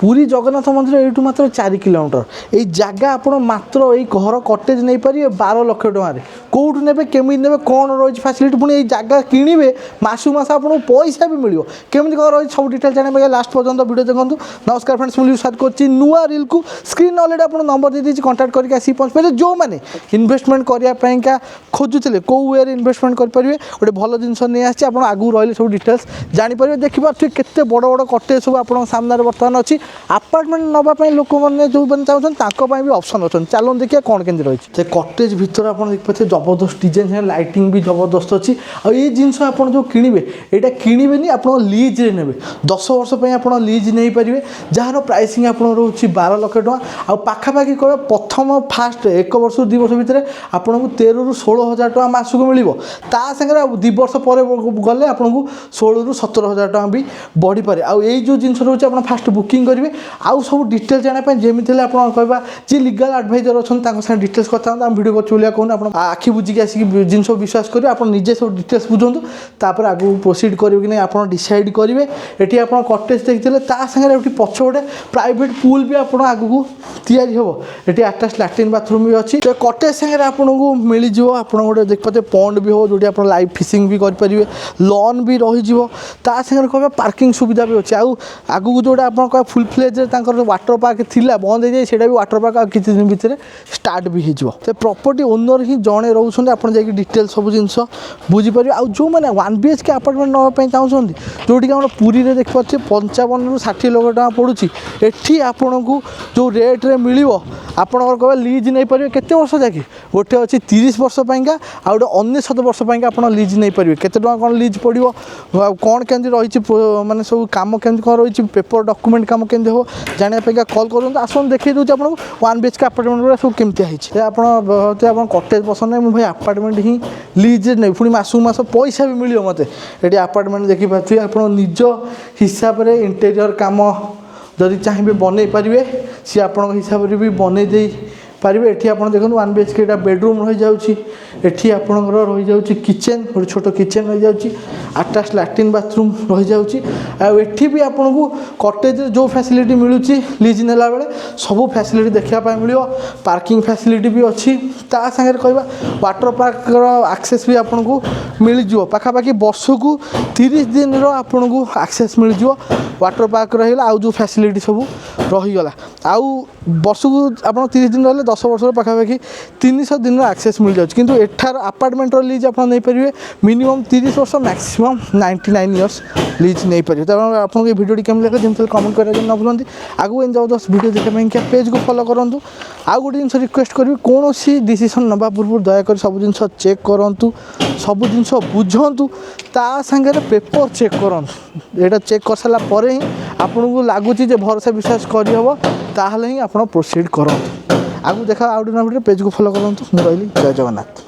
পুରୀ জগন্নাଥ মন্দির এইଠୁ মাত্র 4 কিলোমিটার। এই জায়গা আপনার মাত্র এই ঘর কটেজ নেই পারে 12 লক্ষ টাকার। কোউঠু নেবে কেমিতি নেবে কোণ রয়েছে ফ্যাসিলিটি পুনি এই জায়গা কিনিবে মাসু মাস আপনার পয়সা বি মিলিব কেমিতি কম রয়েছে সব ডিটেল জানাবে লাস্ট পর্যন্ত ভিডিও দেখুন। নমস্কার ফ্রেন্ডস মুলি স্টার্ট করছি নূয়া রিল কু স্ক্রিন অলরেডি আপনার নম্বর দিয়ে দিয়েছি কন্টাক্ট করি আসি পৌঁছে যে ইনভেস্টমেন্ট করা খোঁজুলে কেউ ওয়ে ইনভেস্টমেন্ট করে গোটে ভালো জিনিস নিয়ে আসছে আপনার আগু রহলে সব ডিটেলস জাঁপারে দেখিপারে কেতে বড় বড় কটেজ সব আপনার সামনে বর্তমান অছি আপার্টমেন্ট নেওয়া লোক মানে যে চাহুন তাঁপাই বি অপসন অনেক চালুন দেখিয়া কণ কেমতি রয়েছে সে কটেজ ভিতরে আপনার দেখিপারে জবরদস্ত ডিজাইন লাইটিং বি জবরদস্ত অছি এই জিনিস আপনার যে কিনবে এটা কিনবেনি আপনার লিজরে নেবে 10 বর্ষ আপনার লিজ নেই পারে যার প্রাইসিং আপনার রয়েছে 12 লক্ষ টাকা আখাপাখি কবে প্রথম ফার্স্ট 1 বর্ষ 2 বর্ষ ভিতরে আপনার 13 ରୁ 16 হাজার টাকা মাসক মিলব তা সাথে 2 বর্ষ পরে গলে আপনার 16 ରୁ 17 হাজার টাকা বি বড়িপরে এই যে জিনিস রয়েছে আপনার ফার্স্ট বুকিং করবে আউ সব ডিটেলস জানাপা যেমিতি হলে আপনার কহবা যে লিগাল আডভাইজর অনেক তাঁর সাথে ডিটেলস কথা আমি ভিডিও করছি বলে कहूँ আপনার আখি বুঝিকি আসিকি জিনিস বিশ্বাস করবে আপনার নিজে সব ডিটেলস বুঝুন তারপরে আগে প্রোসিড করবে কি না আপনার ডিসাইড করবে এটি আপনার কটেজ দেখলে তা সাথে এটি পছপটে প্রাইভেট পুল বি আপনার আগুক তৈরি হব এটি আটাচ লাট্রিন বাথরুম বি অছি তো কটেজ সাথে আপনার মিলিযোগ আপনার গোটে দেখিপারে পন্ড বি হব যেটি আপনার লাইভ ফিशिंग বি করে লন বি রহিଯିব তা সাথে কবে পার্কিং সুবিধা বি অছি আগুক যেটা আপনার কবে ফুল ফ্লেজে তাঁর ওয়াटर पार्क थिला बंद हो जाए सेटा भी वाटर पार्क आ किसी दिन भितर स्टार्ट भी हो प्रॉपर्टी ओनर ही जड़े रोचे आप डिटेल सब जिन बुझीपर आउ जो मैंने 1 BHK अपार्टमेंट नापी चाहते जोटी आम पुरी में देखिए 55 ରୁ 60 लाख टका पड़ुची एटी आपन को जो रेट्रे मिल आपणकर कहे लिज नहीं पारे केते वर्ष जाकि गोटे अच्छी 30 वर्ष पाइंका आ गोटे 19 वर्ष पाइंका आप लिज नहीं पारे केते टका कौन लिज पड़ो कौन केमती रही माने सब काम केमती कौन रही पेपर डॉक्यूमेंट काम केमती हो जाना कल कर आसन देखिए दूसरे आपको 1 BHK अपार्टमेंट गुड़ा सब केमती है आप कटेज पसंद नहीं मुझे अपार्टमेंट ही लिज नहीं पुणी मासक मास पैसा भी मिले मत ये अपार्टमेंट देखिए आप निज हिसाब से इंटेरियर काम जदि चाहिए बनई पारे सी आप हिसाब से भी बनई दे पारे ये आप देखो 1 BHK बेडरूम रही जाऊँगी एटी आपंकर रही जाऊँगी किचेन गोटे छोट किचेन रही जाऊँगी अटाच लैट्रिन बाथरूम रही जाऊँगी आठी भी आपन को कटेज जो फैसिलिटी मिलूँ लिज नेला बेले सब फैसिलिटी देखापी मिल पार्किंग फैसिलिटी भी अच्छी ता सागे कहवा वाटर पार्क एक्सेस भी आपन को मिल जाव पाखापाखि वर्ष को 30 दिन आपन को एक्सेस मिल जाव वाटर पार्क रहा आउ जो फैसिलिटी सब रहीगला आउ वर्ष को आप 30 दिन रही 10 वर्ष पाखापाखि 300 दिन एक्सेस मिल जाए किंतु एठार अपार्टमेंट लिज आप नहीं पारे मिनिमम 30 वर्ष मैक्सिमम 99 इयर्स लिज नहीं पारे। तो आपको ये वीडियो केमी लगे जमी कमेंट करें न भूलती आगू इन जबरदस्त वीडियो देखा पेज को फॉलो करूँ आउ गोटे जिन रिक्वेस्ट करी कौन डिसीजन नवा पूर्व दयाक सब जिन चेक करूँ सब जिन बुझु ता सागर पेपर चेक करूँ यहाँ चेक कर सारापर ही आपको लगुच भरोसा विश्वास करहब ताहले ही आप प्रोसीड करूँ आगू देखा आउट वीडियो पेज को फॉलो करूँ। रही जय जगन्नाथ।